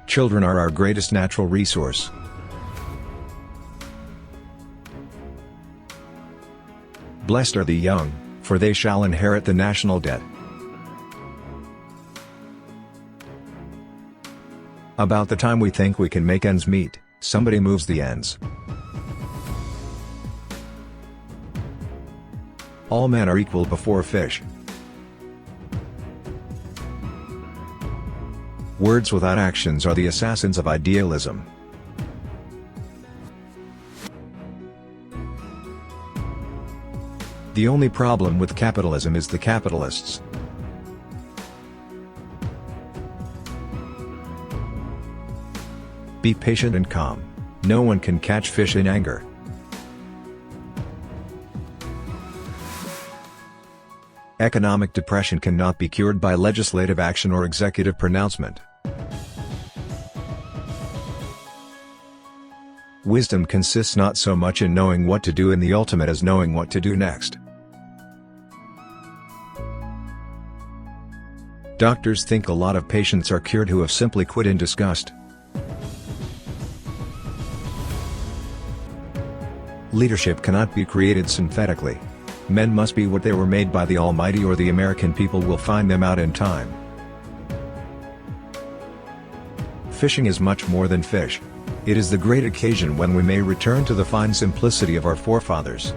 Children are our greatest natural resource. Blessed are the young, for they shall inherit the national debt. About the time we think we can make ends meet, somebody moves the ends. All men are equal before fish. Words without actions are the assassins of idealism. The only problem with capitalism is the capitalists. Be patient and calm. No one can catch fish in anger. Economic depression cannot be cured by legislative action or executive pronouncement. Wisdom consists not so much in knowing what to do in the ultimate as knowing what to do next. Doctors think a lot of patients are cured who have simply quit in disgust. Leadership cannot be created synthetically. Men must be what they were made by the Almighty, or the American people will find them out in time. Fishing is much more than fish. It is the great occasion when we may return to the fine simplicity of our forefathers.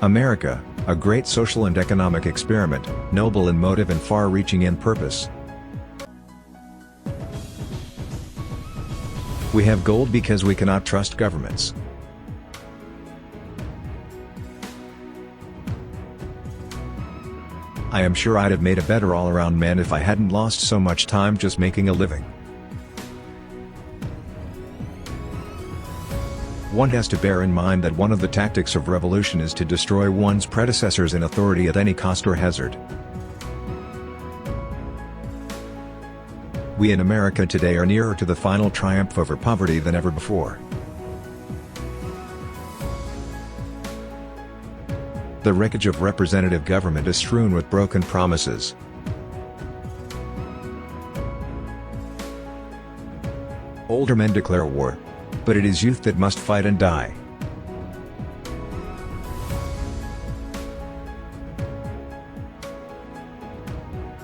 America, a great social and economic experiment, noble in motive and far-reaching in purpose. We have gold because we cannot trust governments. I am sure I'd have made a better all-around man if I hadn't lost so much time just making a living. One has to bear in mind that one of the tactics of revolution is to destroy one's predecessors in authority at any cost or hazard. We in America today are nearer to the final triumph over poverty than ever before. The wreckage of representative government is strewn with broken promises. Older men declare war. But it is youth that must fight and die.